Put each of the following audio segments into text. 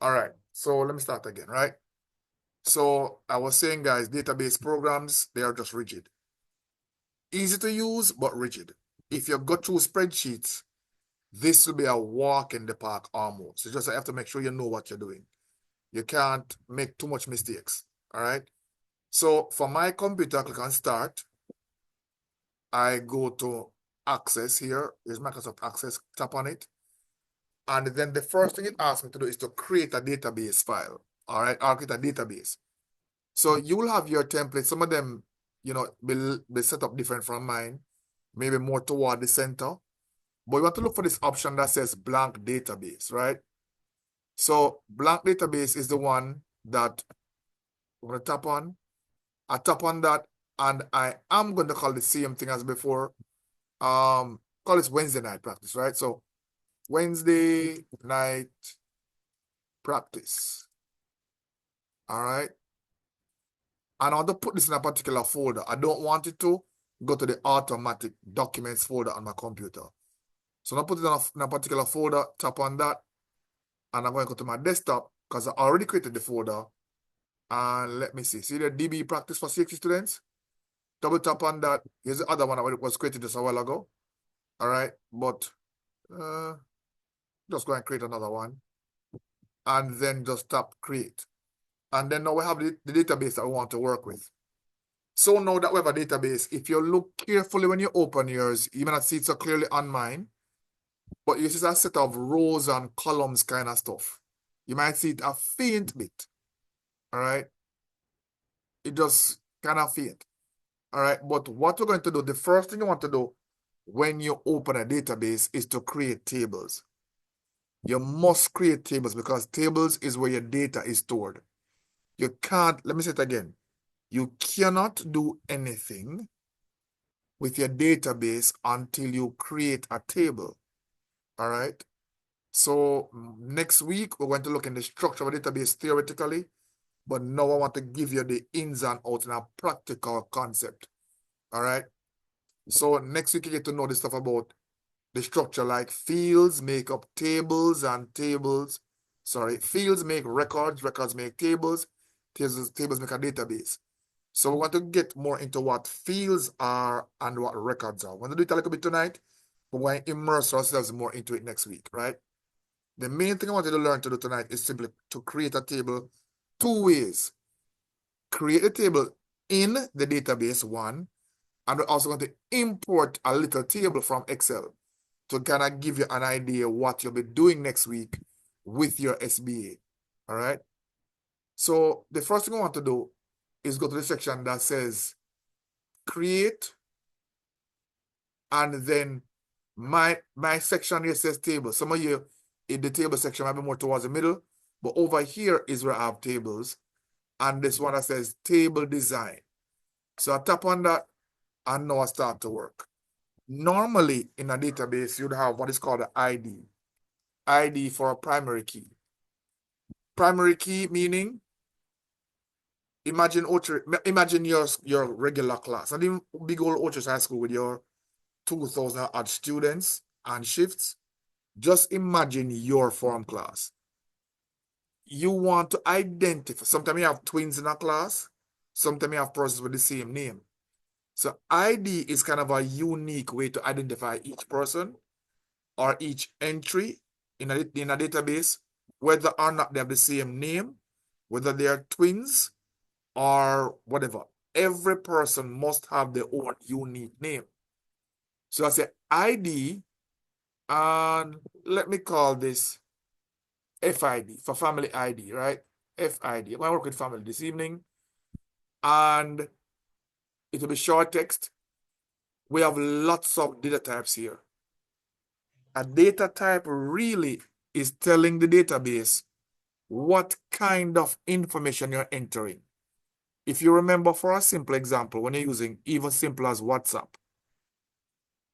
All right, so let me start again, right? So I was saying, guys, database programs, they are just rigid. Easy to use, but rigid. If you go through spreadsheets, this will be a walk in the park almost. So just have to make sure you know what you're doing. You can't make too much mistakes, all right? So for my computer, I click on Start. I go to Access here. Here's Microsoft Access, tap on it. And then the first thing it asks me to do is to create a database file, all right? I'll create a database. So you will have your templates. Some of them, will be set up different from mine, maybe more toward the center. But you want to look for this option that says blank database, right? So blank database is the one that I'm going to tap on. I tap on that, and I am going to call the same thing as before. Call this Wednesday night practice, right? So Wednesday night practice. All right. And I want to put this in a particular folder. I don't want it to go to the automatic documents folder on my computer. So I'll put it in a particular folder, tap on that, and I'm going to go to my desktop because I already created the folder. And let me see. See the DB practice for CXC students? Double tap on that. Here's the other one that was created just a while ago. All right. But just go and create another one. And then just tap create. And then now we have the database that we want to work with. So now that we have a database, if you look carefully when you open yours, you may not see it so clearly on mine, but you see a set of rows and columns kind of stuff. You might see it a faint bit. All right. It just kind of faint. All right. But what we're going to do, the first thing you want to do when you open a database is to create tables. You must create tables because tables is where your data is stored. You can't, let me say it again. You cannot do anything with your database until you create a table. All right. So next week, we're going to look in the structure of a database theoretically, but now I want to give you the ins and outs in a practical concept. All right. So next week, you get to know the stuff about the structure, like fields make up tables and tables. Sorry, fields make records, records make tables, tables make a database. So we want to get more into what fields are and what records are. We're going to do it a little bit tonight, but we're going to immerse ourselves more into it next week, right? The main thing I want you to learn to do tonight is simply to create a table two ways. Create a table in the database, one, and we're also going to import a little table from Excel to kind of give you an idea what you'll be doing next week with your SBA, all right? So the first thing I want to do is go to the section that says create, and then my section here says table. Some of you in the table section might be more towards the middle, but over here is where I have tables, and this one that says table design. So I tap on that, and now I start to work. Normally in a database, you'd have what is called an ID. ID for a primary key. Primary key meaning, imagine your regular class. I didn't big old Otis High School with your 2,000 odd students and shifts. Just imagine your form class. You want to identify. Sometimes you have twins in a class. Sometimes you have persons with the same name. So ID is kind of a unique way to identify each person or each entry in a database, whether or not they have the same name, whether they are twins or whatever. Every person must have their own unique name. So I say ID, and let me call this FID for family ID, right? FID. I'm going to work with family this evening, and it will be short text. We have lots of data types here. A data type really is telling the database what kind of information you're entering. If you remember, for a simple example, when you're using even simple as WhatsApp,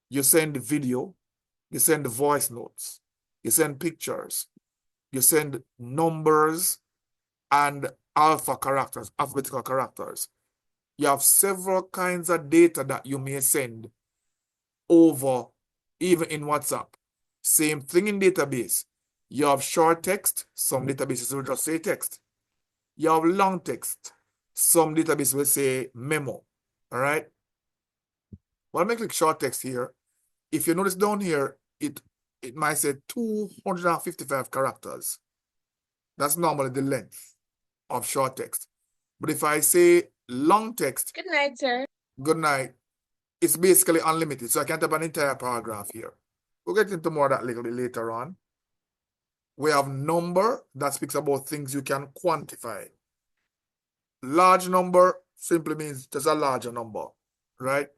you send video, you send voice notes, you send pictures, you send numbers and alphabetical characters. You have several kinds of data that you may send over, even in WhatsApp. Same thing in database. You have short text. Some databases will just say text. You have long text. Some databases will say memo. All right. Well, let me click short text here. If you notice down here, it might say 255 characters. That's normally the length of short text. But if I say long text, Good night, sir. good night, it's basically unlimited. So I can type an entire paragraph here. We'll get into more of that a little bit later on. We have number that speaks about things you can quantify. Large number simply means just a larger number, right?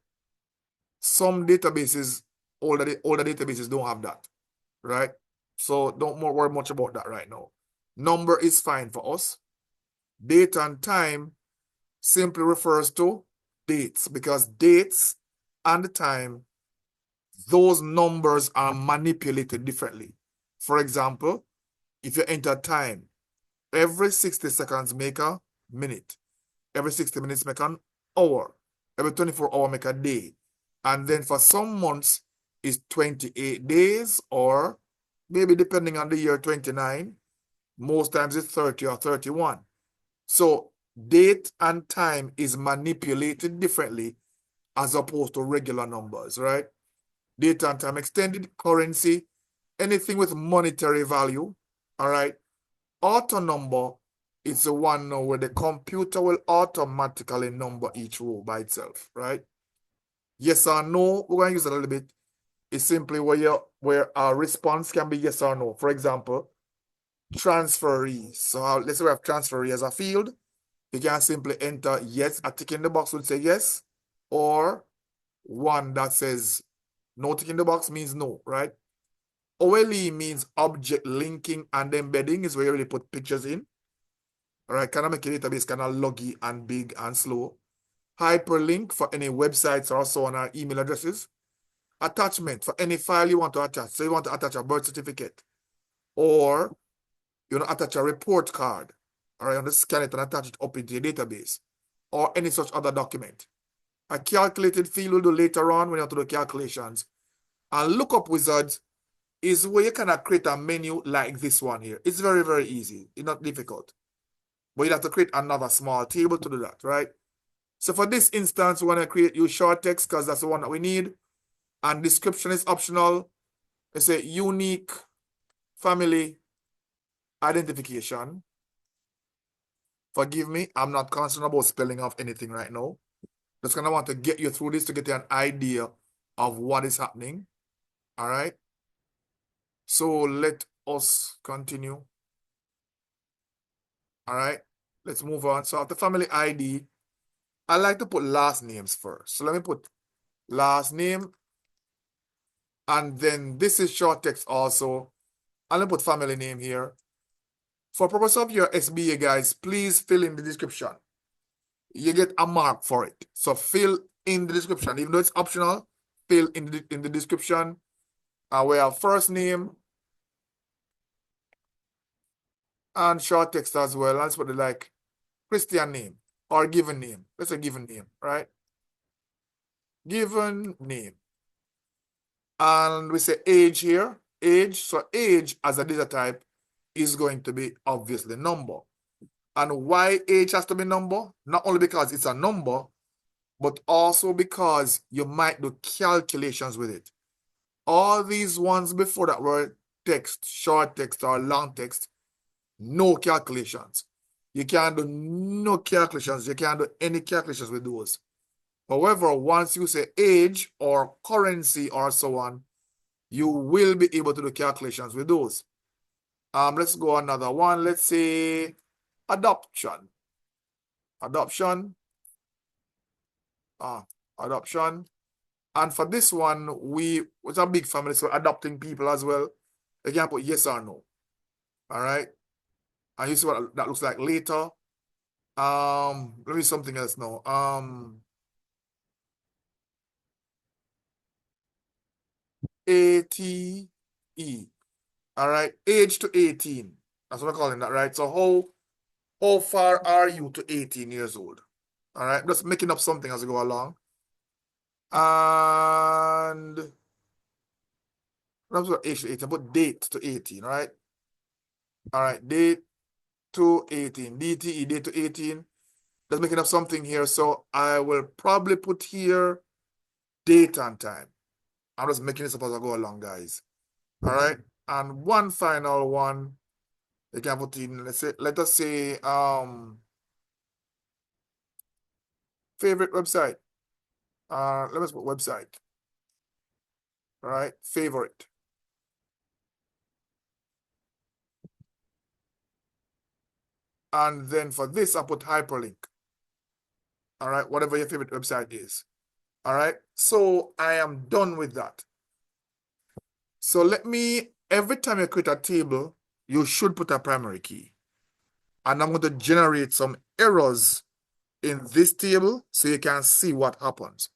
Some databases, older databases don't have that, right? So don't worry much about that right now. Number is fine for us. Date and time simply refers to dates, because dates and time, those numbers are manipulated differently. For example, if you enter time, every 60 seconds make a minute. Every 60 minutes make an hour. Every 24 hours make a day. And then for some months, it's 28 days, or maybe depending on the year, 29. Most times it's 30 or 31. So date and time is manipulated differently as opposed to regular numbers, right? Date and time, extended currency, anything with monetary value, all right? Auto number is the one now where the computer will automatically number each row by itself, right? Yes or no, we're going to use it a little bit. It's simply where our response can be yes or no. For example, transferee. So let's say we have transferee as a field. You can simply enter yes. A tick in the box would say yes, or one that says no tick in the box means no, right? OLE means object linking and embedding, is where you really put pictures in. All right, kind of make your database kind of loggy and big and slow. Hyperlink for any websites or so on, our email addresses. Attachment for any file you want to attach. So you want to attach a birth certificate, or you want to attach a report card. All right, you want to scan it and attach it up into your database, or any such other document. A calculated field we'll do later on when you have to do calculations. And lookup wizards is where you cannot create a menu like this one here. It's very, very easy. It's not difficult. But you have to create another small table to do that, right? So for this instance, we want to use short text because that's the one that we need. And description is optional. It's a unique family identification. Forgive me, I'm not concerned about spelling of anything right now. Just gonna want to get you through this to get you an idea of what is happening. All right. So let us continue. All right. Let's move on. So after family ID, I like to put last names first. So let me put last name. And then this is short text also. I'm gonna put family name here. For purpose of your SBA, guys, please fill in the description. You get a mark for it. So fill in the description. Even though it's optional, fill in the description. We have first name and short text as well. Let's put it like Christian name or given name. Let's say given name, right? Given name. And we say age here. Age. So age as a data type is going to be obviously number. And why age has to be number? Not only because it's a number, but also because you might do calculations with it. All these ones before that were text, short text or long text, no calculations. You can't do no calculations. You can't do any calculations with those. However, once you say age or currency or so on, you will be able to do calculations with those. Let's go another one. Let's say adoption. Adoption. Adoption. And for this one, it's a big family, so adopting people as well. You can put yes or no. All right. And you see what that looks like later. Let me something else now. ATE. All right. Age to 18. That's what I'm calling that, right? So how far are you to 18 years old? All right. Just making up something as we go along. And that's what age to 18. Put date to 18, right? All right, date to 18, DTE, date to 18. Let's make up something here. So I will probably put here date and time. I'm just making this up as I go along, guys. All right. And one final one, you can put in, let us say, favorite website. Let us put website. All right, favorite. And then for this, I put hyperlink. All right, whatever your favorite website is. All right, so I am done with that. So every time you create a table, you should put a primary key. And I'm going to generate some errors in this table so you can see what happens.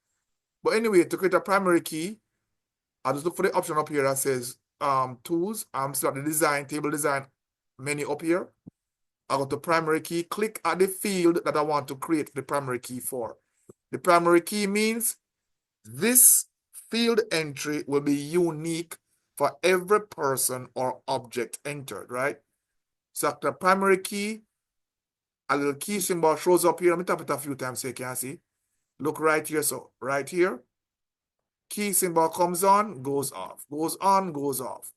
But anyway, to create a primary key, I'll just look for the option up here that says tools. I'm still at the design, table design menu up here. I go to primary key, click at the field that I want to create the primary key for. The primary key means this field entry will be unique for every person or object entered, right? So after primary key, a little key symbol shows up here. Let me tap it a few times so you can see. Look right here. So right here, key symbol comes on, goes off, goes on, goes off.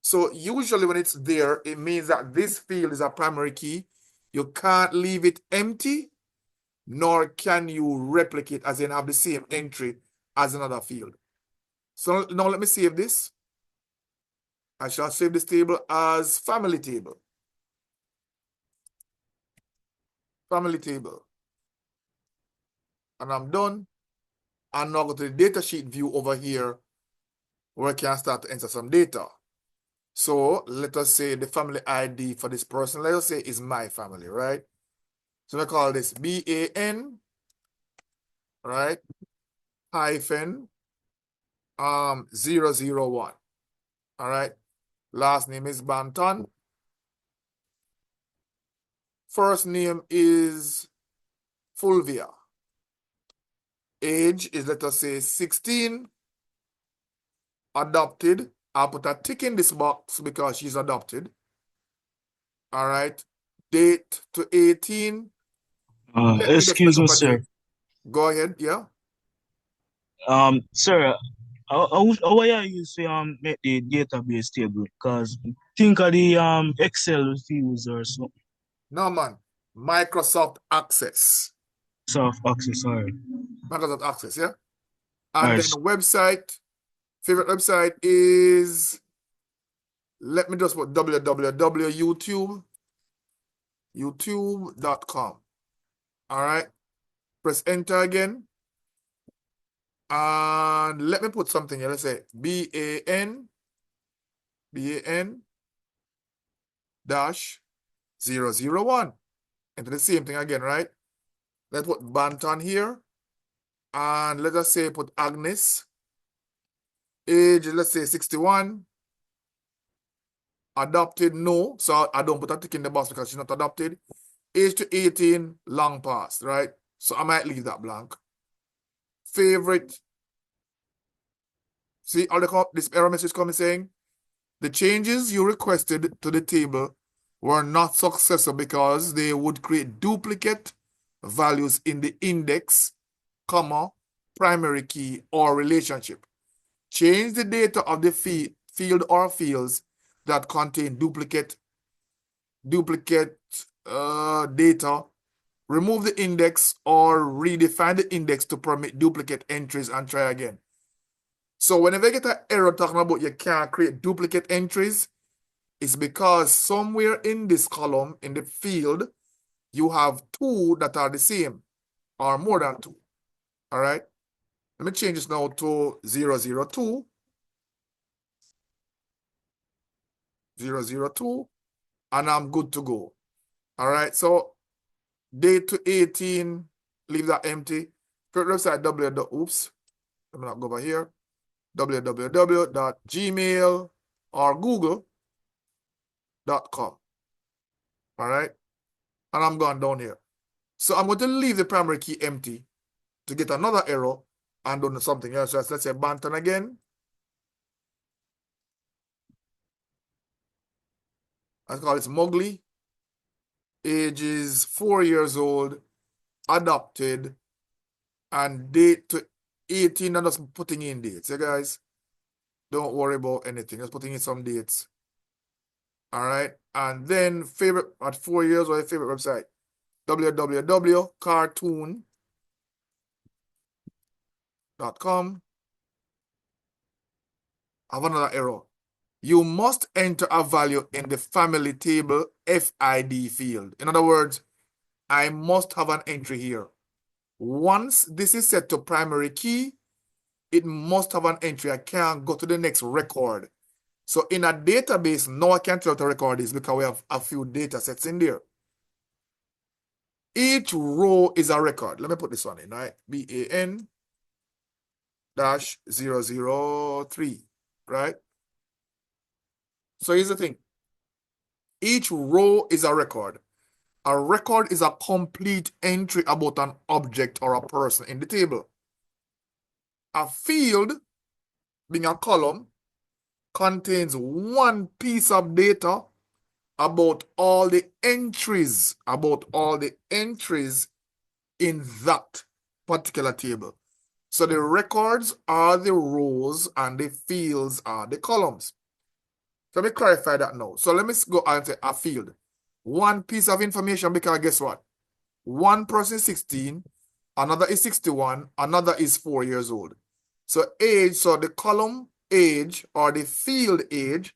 So usually when it's there, it means that this field is a primary key. You can't leave it empty, nor can you replicate as in have the same entry as another field. So now let me save this. I shall save this table as family table. Family table. And I'm done. And now go to the data sheet view over here where I can start to enter some data. So let us say the family ID for this person, let us say is my family, right? So I call this BAN, right? Hyphen 001. All right. Last name is Banton. First name is Fulvia. Age is, let us say, 16. Adopted. I'll put a tick in this box because she's adopted. All right. Date to 18. Excuse me, sir. Go ahead. Yeah. Sir, how are you use to make the database table? Because think of the Excel views or so. No, man. Microsoft Access. Soft access, sorry. Microsoft Access, yeah. All And right. then website. Favorite website is, let me just put www.youtube. youtube.com. All right. Press enter again. And let me put something here. Let's say BAN dash 001. Enter the same thing again, right? Let's put Banton here. And let us say put Agnes. Age, let's say 61. Adopted, no. So I don't put a tick in the box because she's not adopted. Age to 18, long past, right? So I might leave that blank. Favorite. See, all this error message coming saying, the changes you requested to the table were not successful because they would create duplicate values in the index, comma, primary key, or relationship. Change the data of the field or fields that contain duplicate data. Remove the index or redefine the index to permit duplicate entries and try again. So whenever you get an error talking about you can't create duplicate entries, it's because somewhere in this column, in the field, you have two that are the same or more than two. All right. Let me change this now to 002. 002. And I'm good to go. All right. So date to 18, leave that empty. First website, oops. Let me not go over here. www.gmail or google.com. All right. And I'm going down here. So I'm going to leave the primary key empty to get another error and do something else. So let's say Banton again. I call it Mowgli. Age is 4 years old, adopted, and date to 18. I'm just putting in dates. Yeah, guys, don't worry about anything. Just putting in some dates. All right. And then favorite at 4 years, or your favorite website? www.cartoon.com. I have another error. You must enter a value in the family table FID field. In other words, I must have an entry here. Once this is set to primary key, it must have an entry. I can't go to the next record. So in a database, now I can tell what a record is because we have a few data sets in there. Each row is a record. Let me put this one in, right? BAN-003, right? So here's the thing. Each row is a record. A record is a complete entry about an object or a person in the table. A field, being a column, contains one piece of data about all the entries, in that particular table. So the records are the rows and the fields are the columns. So let me clarify that now. So let me go and say a field. One piece of information, because guess what? One person is 16, another is 61, another is 4 years old. So age, so the column age or the field age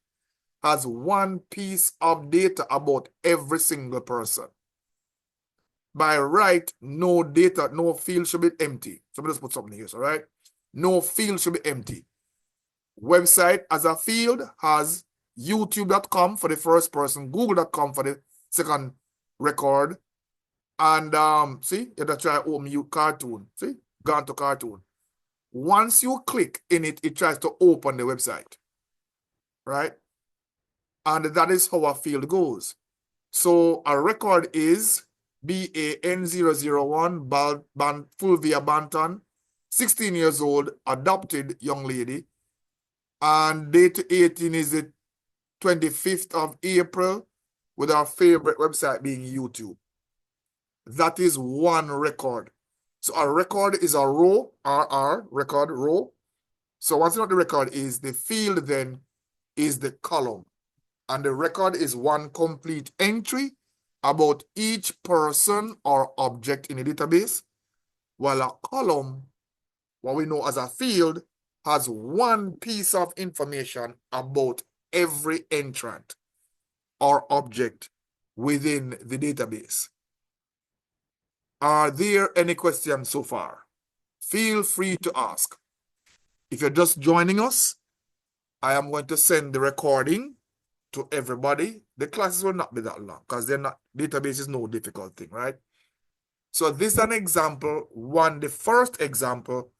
has one piece of data about every single person. By right, no data, no field should be empty. So let me just put something here, all right? No field should be empty. Website as a field has youtube.com for the first person, google.com for the second record. And see, you have to try open cartoon. See, gone to cartoon. Once you click in it, it tries to open the website, right? And that is how a field goes. So a record is BAN-001, Fulvia Banton, 16 years old, adopted young lady. And date 18 is the 25th of April, with our favorite website being YouTube. That is one record. So a record is a row, RR, record, row. So once you know what the record is, the field then is the column. And the record is one complete entry about each person or object in a database, while a column, what we know as a field, has one piece of information about every entrant or object within the database. Are there any questions so far? Feel free to ask. If you're just joining us, I am going to send the recording to everybody. The classes will not be that long because database is no difficult thing, right? So this is an example, the first example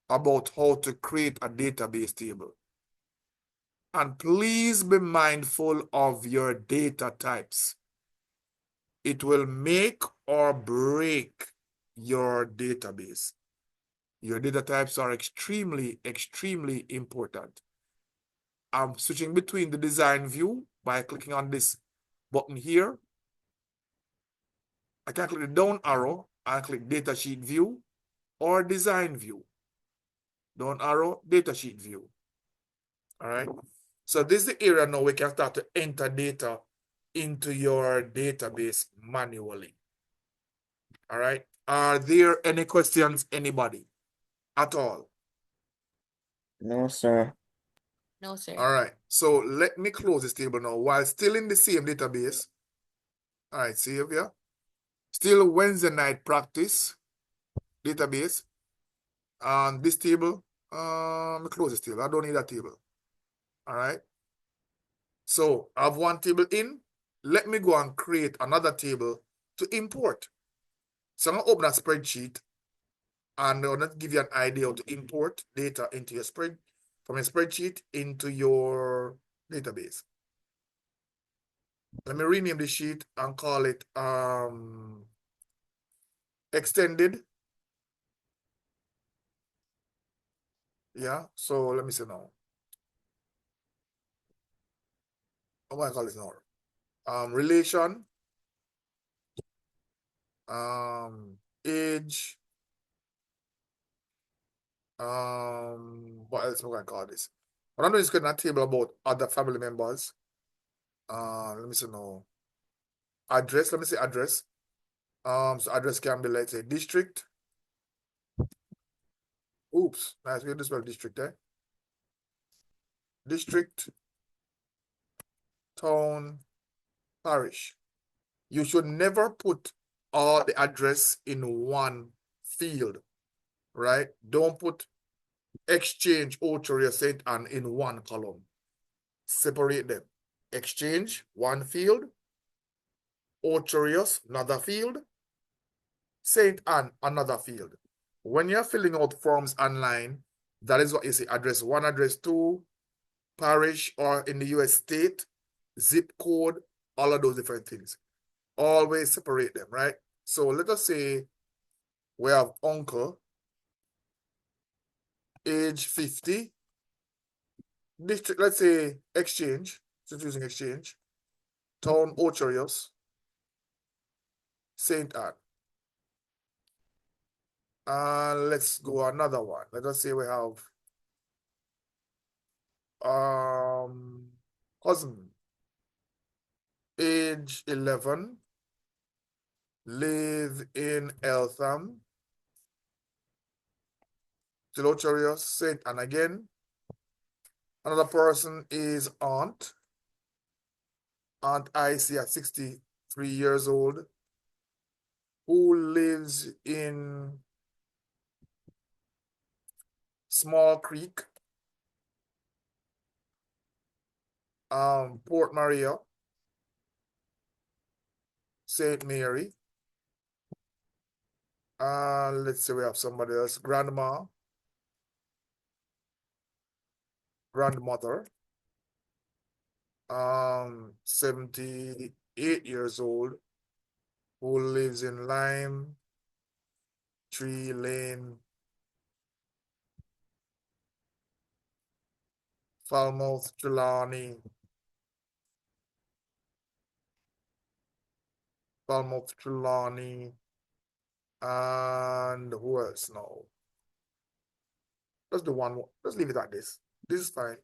about how to create a database table. And please be mindful of your data types. It will make or break your database. Your data types are extremely, extremely important. I'm switching between the design view by clicking on this button here. I can click the down arrow and click datasheet view or design view. Down arrow, datasheet view. All right. So this is the area now we can start to enter data into your database manually. All right. Are there any questions, anybody at all? No, sir. No, sir. All right. So let me close this table now while still in the same database. All right, save here. Still Wednesday night practice database. And this table, let me close this table. I don't need that table. All right. So I have one table in. Let me go and create another table to import. So I'm going to open a spreadsheet and I'm going to give you an idea how to import data into your from your spreadsheet into your database. Let me rename the sheet and call it extended. Yeah, so let me see now. What do I call this now? relation, age, what else am I going to call this? I don't know, it's getting a table about other family members. Let me see now. Address, let me say address. So address can be, let's say, district. Oops, nice, we have to spell district, eh? District, town, parish. You should never put all the address in one field, right? Don't put Exchange, Ocho Rios, St. Ann in one column. Separate them. Exchange, one field. Ocho Rios, another field. St. Ann, another field. When you're filling out forms online, that is what you see. Address 1, address 2, parish, or in the US state, zip code, all of those different things. Always separate them, right? So let us say we have uncle, age 50, district, let's say exchange, since using exchange, town Ocho Rios, St. Ann. Let's go another one. Let us say we have cousin, age 11, live in Eltham, Ocho Rios, St. Ann again. Another person is aunt Icy at 63 years old, who lives in Small Creek, Port Maria, St. Mary. Let's say we have somebody else, grandmother, 78 years old, who lives in Lime Tree Lane, Falmouth, Trelawney, and who else now? Let's do one more. Let's leave it at this. This is fine.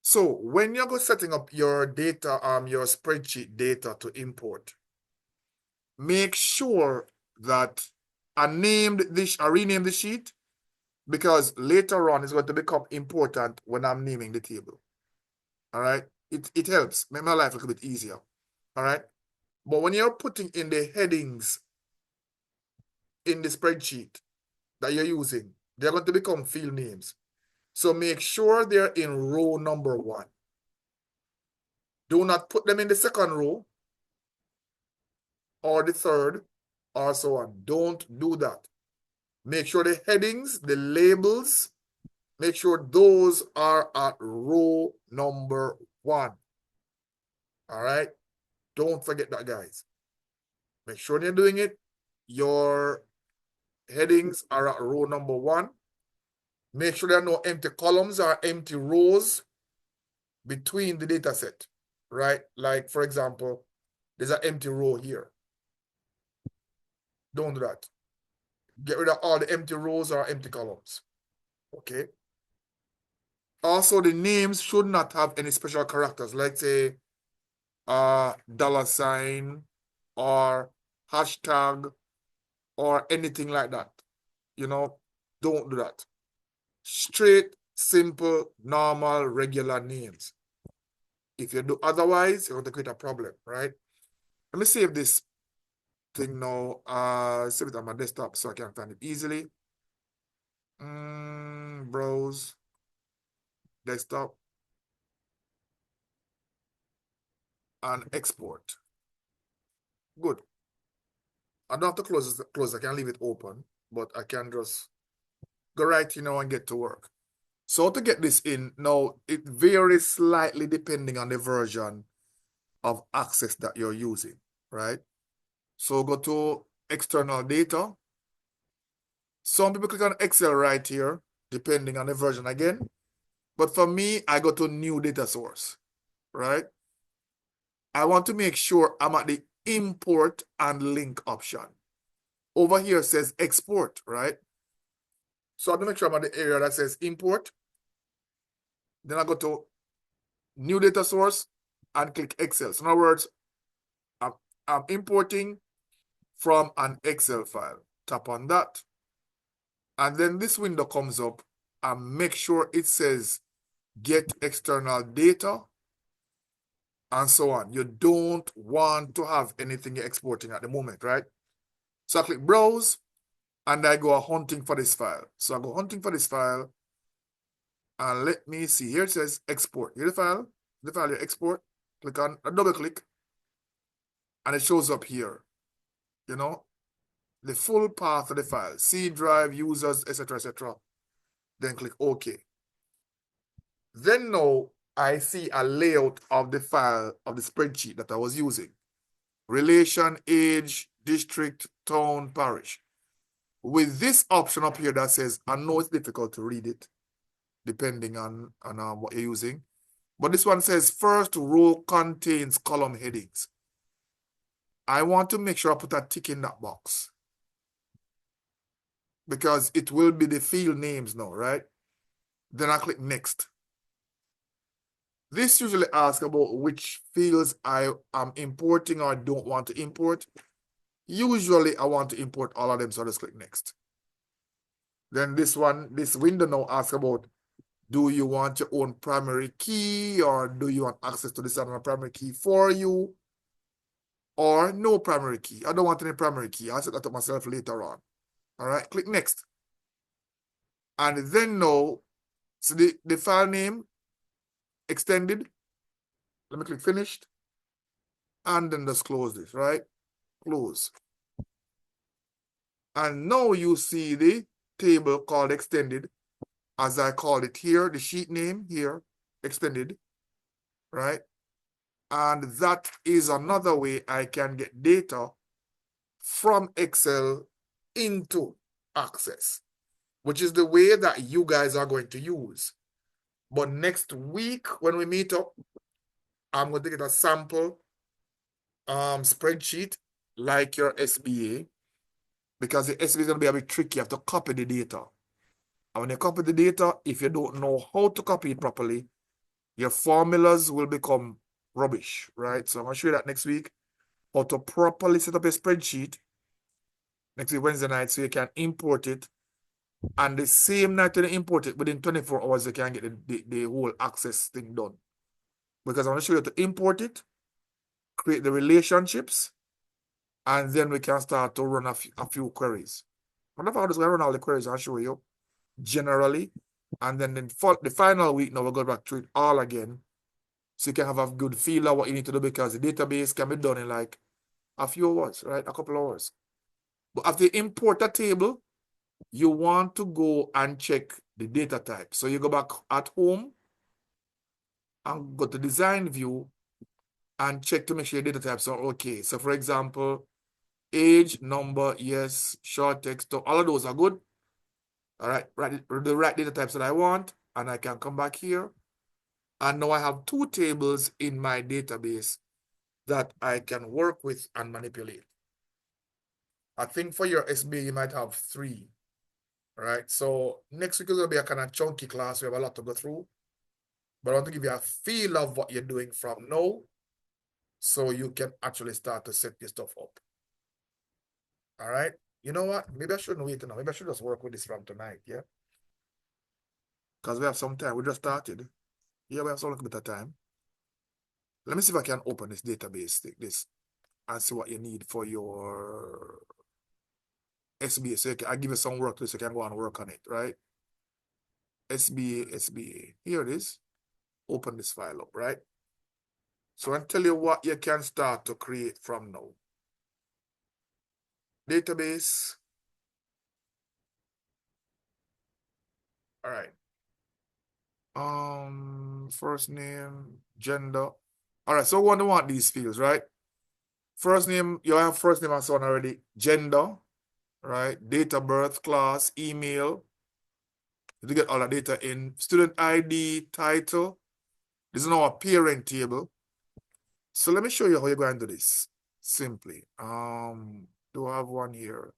So when you go setting up your data, your spreadsheet data to import, make sure that I rename the sheet, because later on it's going to become important when I'm naming the table. All right, it helps make my life a little bit easier. All right, but when you're putting in the headings in the spreadsheet that you're using, they're going to become field names. So make sure they're in row number 1. Do not put them in the second row or the third or so on. Don't do that. Make sure the headings, the labels, make sure those are at row number 1. All right? Don't forget that, guys. Make sure you're doing it. Your headings are at row number 1. Make sure there are no empty columns or empty rows between the data set, right? Like, for example, there's an empty row here. Don't do that. Get rid of all the empty rows or empty columns. Okay? Also, the names should not have any special characters, like say $, or hashtag, or anything like that. You know, don't do that. Straight, simple, normal, regular names. If you do otherwise, you're going to create a problem, right? Let me save this thing now. Save it on my desktop so I can find it easily. Browse, desktop, and export. Good. I don't have to close. I can leave it open, but I can just go right here now and get to work. So to get this in, now it varies slightly depending on the version of Access that you're using, right? So go to external data. Some people click on Excel right here, depending on the version again. But for me, I go to new data source, right? I want to make sure I'm at the import and link option. Over here says export, right? So I have to make sure I'm at the area that says import. Then I go to new data source and click Excel. So in other words, I'm importing from an Excel file. Tap on that. And then this window comes up and make sure it says get external data and so on. You don't want to have anything you're exporting at the moment, right? So I click browse and I go hunting for this file. So I go hunting for this file and let me see. Here it says export. Here's the file you export. Click on a double click and it shows up here. You know, the full path of the file, C drive, users, etc., etc. Then click OK. Then now I see a layout of the file of the spreadsheet that I was using. Relation, age, district, town, parish. With this option up here that says, I know it's difficult to read it, depending on what you're using. But this one says, first row contains column headings. I want to make sure I put a tick in that box. Because it will be the field names now, right? Then I click next. This usually asks about which fields I am importing or don't want to import. Usually I want to import all of them, so I just click next. Then this window now asks about, do you want your own primary key or do you want access to this other primary key for you? Or no primary key. I don't want any primary key. I'll set that up myself later on. All right, click next. And then now, so the file name extended. Let me click finished. And then just close this, right? Close. And now you see the table called extended, as I called it here, the sheet name here, extended, right? And that is another way I can get data from Excel into Access, which is the way that you guys are going to use. But next week, when we meet up, I'm going to get a sample spreadsheet like your SBA, because the SBA is going to be a bit tricky. You have to copy the data. And when you copy the data, if you don't know how to copy it properly, your formulas will become rubbish, right? So I'm going to show you that next week, how to properly set up a spreadsheet next week, Wednesday night, so you can import it. And the same night when you import it, within 24 hours, you can get the whole Access thing done. Because I'm going to show you how to import it, create the relationships, and then we can start to run a few queries. I wonder if I'll just run all the queries I'll show you generally. And then the final week, now we'll go back to it all again. So you can have a good feel of what you need to do, because the database can be done in like a few hours, right? A couple hours. But after you import a table, you want to go and check the data type. So you go back at home and go to design view and check to make sure your data types are okay. So for example, age, number, yes, short text, all of those are good. All right, the right data types that I want, and I can come back here. And now I have two tables in my database that I can work with and manipulate. I think for your SBA, you might have 3. All right, so next week is going to be a kind of chunky class. We have a lot to go through. But I want to give you a feel of what you're doing from now, so you can actually start to set your stuff up. All right, you know what? Maybe I shouldn't wait now. Maybe I should just work with this from tonight, yeah? Because we have some time. We just started. Yeah, we have some little bit of time. Let me see if I can open this database, this, and see what you need for your SBA. So I'll give you some work so you can go and work on it, right? SBA. Here it is. Open this file up, right? So I'll tell you what you can start to create from now. Database. All right. First name, gender. All right, so we want these fields, right? First name, you have first name and so on already. Gender, right? Date of birth, class, email. You get all the data in. Student ID, title. This is now a parent table. So let me show you how you're going to do this simply. Do I have one here?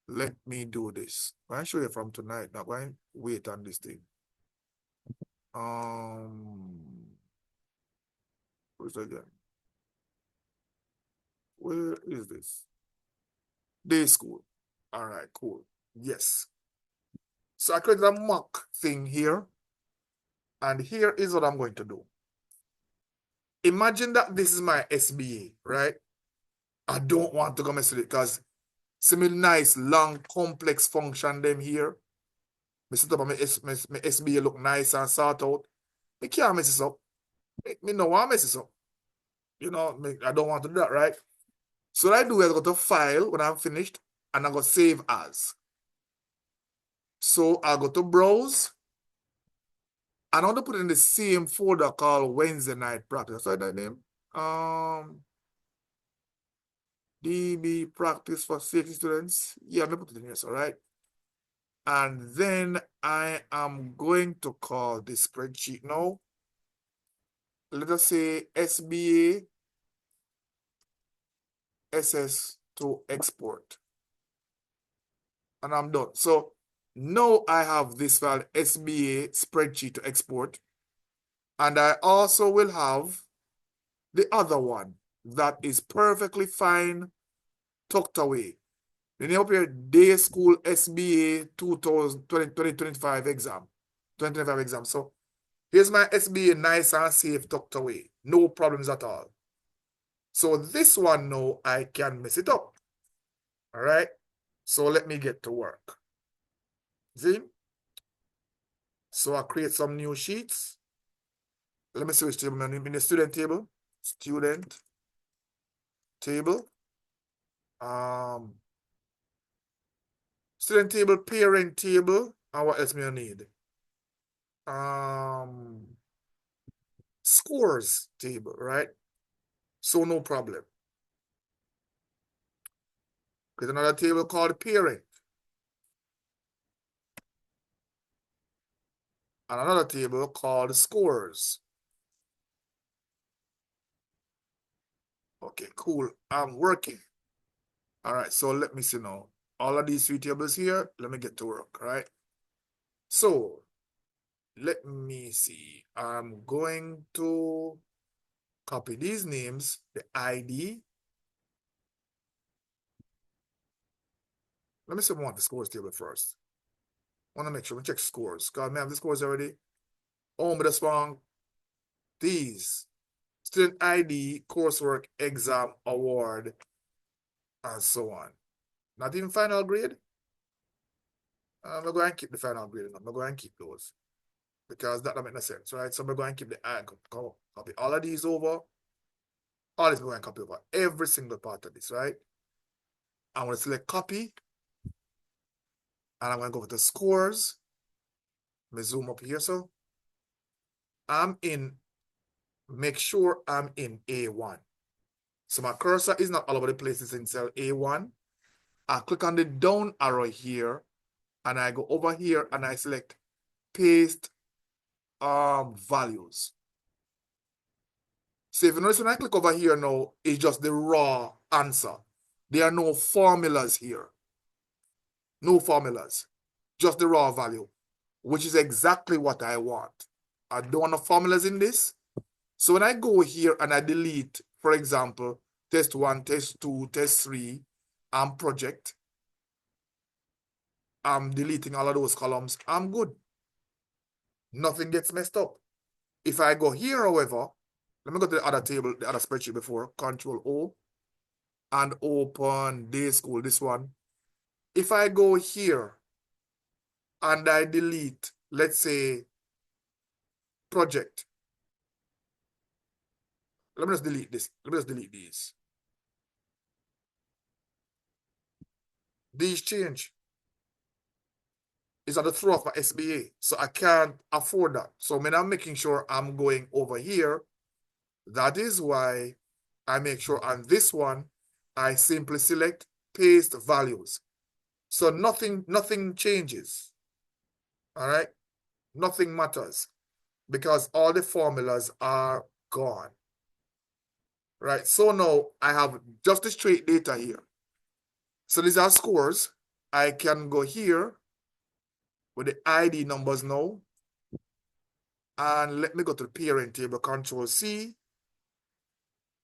Let me do this. I'm show you from tonight. Not going to wait on this thing. Where's it again? Where is this? Day school. All right, cool. Yes. So I created a mock thing here. And here is what I'm going to do. Imagine that this is my SBA, right? I don't want to go mess with it because see me nice, long, complex function them here. Me set up my SBA look nice and sort out. Me can't mess this up. Me no want mess this up. You know, I don't want to do that, right? So what I do is I go to File when I'm finished and I go Save As. So I go to Browse and I want to put it in the same folder called Wednesday Night Practice. That's that name. DB Practice for Safety Students. Yeah, I'm gonna put it in here, all right. And then I am going to call this spreadsheet now. Let us say SBA SS to export. And I'm done. So now I have this file SBA spreadsheet to export. And I also will have the other one that is perfectly fine tucked away. Then you up here, Day School SBA 2025 exam. 2025 exam. So here's my SBA nice and safe tucked away. No problems at all. So this one now I can mess it up. All right. So let me get to work. See? So I create some new sheets. Let me see which table I'm in the student table. Student table. Student table, parent table, and what else may I need? Scores table, right? So no problem. Create another table called parent. And another table called scores. Okay, cool. I'm working. All right, so let me see now. All of these three tables here, let me get to work, all right? So let me see. I'm going to copy these names, the ID. Let me see if I want the scores table first. I want to make sure we check scores. God, man, I have the scores already. Oh, but that's wrong. These student ID, coursework, exam, award, and so on. Not even final grade. I'm going to go and keep the final grade. I'm going to go and keep those because that don't make no sense, right? So I'm going to go and keep the copy all of these over. All this I'm going to copy over every single part of this, right? I'm going to select copy. And I'm going to go over to scores. Let me zoom up here. So I'm in, make sure I'm in A1. So my cursor is not all over the place. It's in cell A1. I click on the down arrow here and I go over here and I select paste values. So if you notice when I click over here now, it's just the raw answer. There are no formulas here. No formulas. Just the raw value, which is exactly what I want. I don't want no formulas in this. So when I go here and I delete, for example, test 1, test 2, test 3, and project, I'm deleting all of those columns. I'm good. Nothing gets messed up. If I go here, however, let me go to the other table, the other spreadsheet before, Control O, and open Day School, this one. If I go here and I delete, let's say, project. Let me just delete this. Let me just delete these. These change. It's at the throw of my SBA. So I can't afford that. So when I'm making sure I'm going over here, that is why I make sure on this one, I simply select paste values. So nothing changes. All right? Nothing matters because all the formulas are gone. right? So now I have just the straight data here. So these are scores. I can go here with the ID numbers now. And let me go to the parent table, Control C,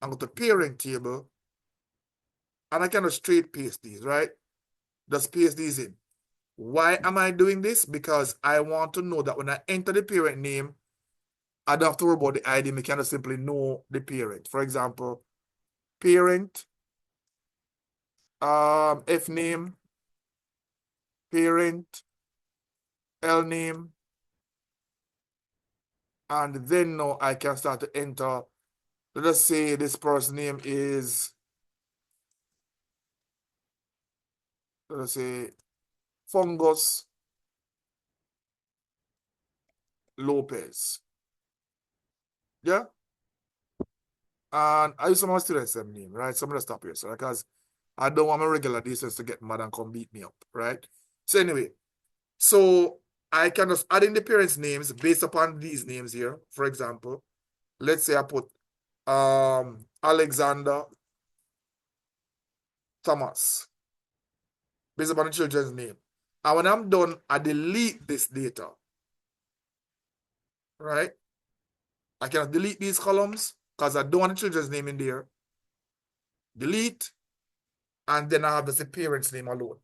and go to parent table. And I can just straight paste these, right? Just paste these in. Why am I doing this? Because I want to know that when I enter the parent name, I don't have to worry about the ID. I can just simply know the parent. For example, parent, F name, parent, L name, and then now I can start to enter. Let us say this person's name is, let us say, Fungus Lopez. Yeah? And I use some of my students' name, right? So I'm gonna stop here, so because I don't want my regular distance to get mad and come beat me up, right? So anyway, so I can just add in the parents' names based upon these names here. For example, let's say I put Alexander Thomas based upon the children's name. And when I'm done, I delete this data, right? I can delete these columns because I don't want the children's name in there. Delete, and then I have the parent's name alone,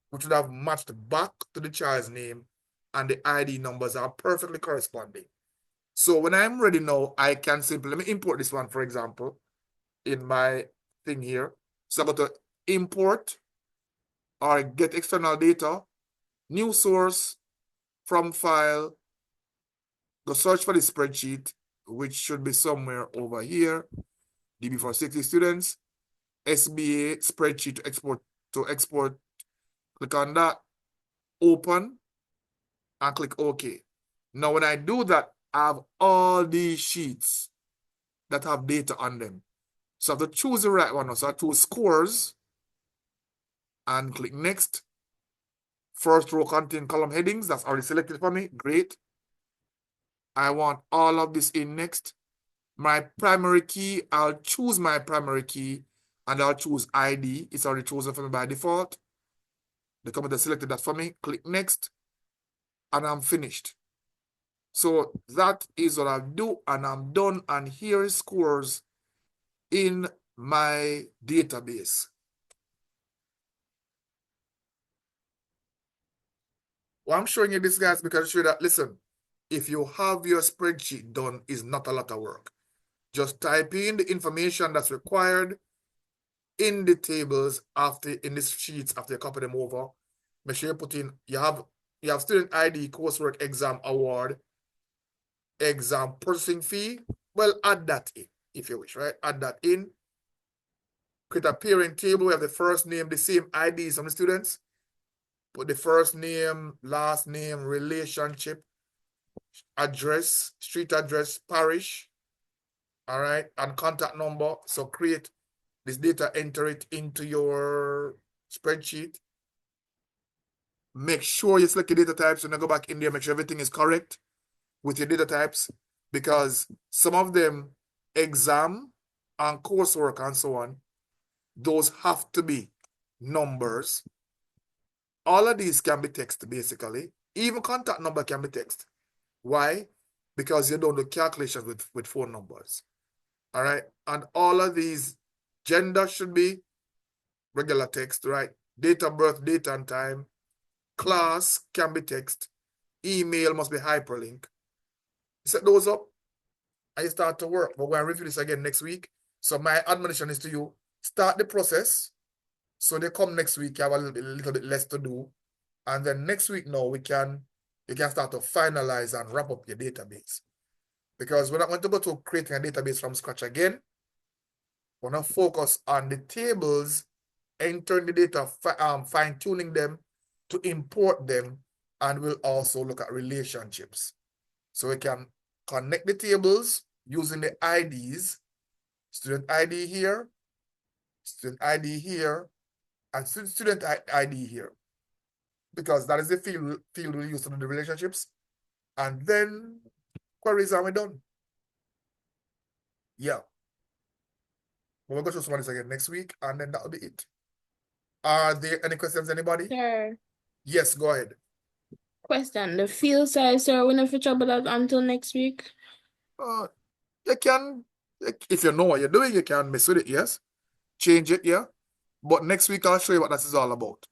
which would have matched back to the child's name, and the ID numbers are perfectly corresponding. So when I'm ready now, I can simply, let me import this one, for example, in my thing here. So I'm going to import or get external data, new source, from file, go search for the spreadsheet, which should be somewhere over here, DB for 60 students, SBA spreadsheet to export, click on that, open, and click OK. Now, when I do that, I have all these sheets that have data on them. So I have to choose the right one. So I choose scores and click next. First row contain column headings. That's already selected for me. Great. I want all of this in next. My primary key, I'll choose my primary key and I'll choose ID. It's already chosen for me by default. The computer selected that for me. Click next and I'm finished. So that is what I'll do, and I'm done. And here is scores in my database. Well, I'm showing you this, guys, because I show you that, listen, if you have your spreadsheet done, is not a lot of work. Just type in the information that's required in the tables in the sheets after you copy them over. Make sure you put in, you have student ID, coursework, exam award, exam processing fee. Well, add that in if you wish, right? Add that in. Create a parent table. We have the first name, the same IDs from the students. Put the first name, last name, relationship, address, street address, parish, all right, and contact number. So create this data, enter it into your spreadsheet. Make sure you select your data types and then go back in there, make sure everything is correct with your data types, because some of them, exam and coursework and so on, those have to be numbers. All of these can be text, basically. Even contact number can be text. Why? Because you don't do calculations with phone numbers. All right? And all of these, gender should be regular text, right? Date of birth, date and time. Class can be text. Email must be hyperlink. You set those up and you start to work. But we're going to review this again next week. So my admonition is to you, start the process. So they come next week, you have a little bit less to do. And then next week now, you can start to finalize and wrap up your database. Because we're not going to go to creating a database from scratch again. We're going to focus on the tables, entering the data, fine-tuning them to import them, and we'll also look at relationships. So we can connect the tables using the IDs, student ID here, and student ID here, because that is the field we use to do the relationships. And then queries are done. Yeah. We'll go through some of this again next week, and then that'll be it. Are there any questions, anybody? Sir, Yes, go ahead. question. The field size, sir, we never trouble that until next week. You can, if you know what you're doing, you can mess with it, yes. Change it, yeah. But next week I'll show you what this is all about.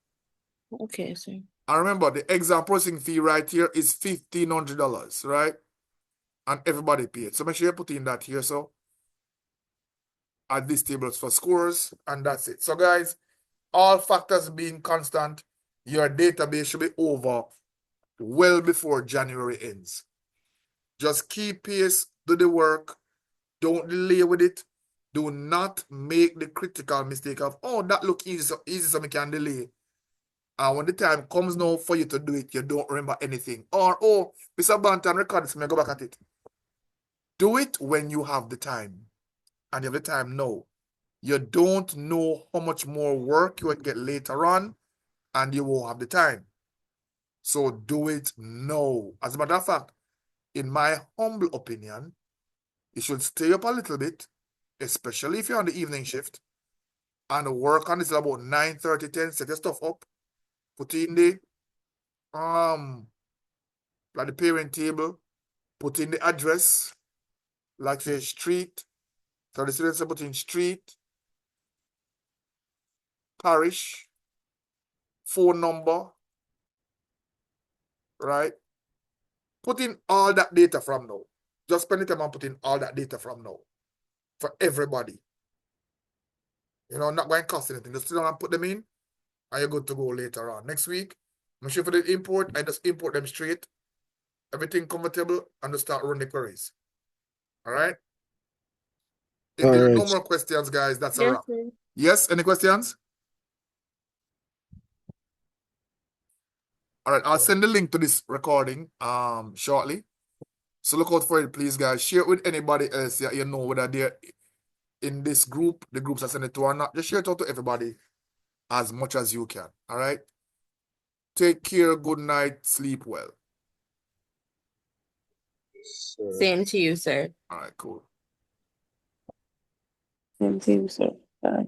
Okay, sir. And remember, the exam processing fee right here is $1,500, right? And everybody pay it. So make sure you put in that here, so add these tables for scores, and that's it. So guys, all factors being constant, your database should be over well before January ends. Just keep pace, do the work, don't delay with it. Do not make the critical mistake of, oh, that look easy, so we can delay. And when the time comes now for you to do it, you don't remember anything. Or, oh, Mr. Bantam record this, me go back at it. Do it when you have the time. And you have the time now. You don't know how much more work you will get later on, and you won't have the time. So do it now. As a matter of fact, in my humble opinion, you should stay up a little bit, especially if you're on the evening shift, and work on this about 9:30, 10, set your stuff up, put in the like the parent table, put in the address, like say street, so the students put in street, parish, phone number, right? Put in all that data from now. Just spend the time and put in all that data from now for everybody. You know, not going to cost anything. Just sit down and put them in, and you're good to go later on. Next week, I'm sure for the import, I just import them straight. Everything comfortable, and just start running the queries. All right? If there are no Alright. more questions, guys, that's a Yes, wrap. sir. Yes, any questions? All right, I'll send the link to this recording shortly. So look out for it, please, guys. Share it with anybody else that you know, whether they're in this group, the groups I send it to or not. Just share it out to everybody as much as you can. All right? Take care, good night, sleep well. Same to you, sir. All right, cool. Same to you, sir. Bye.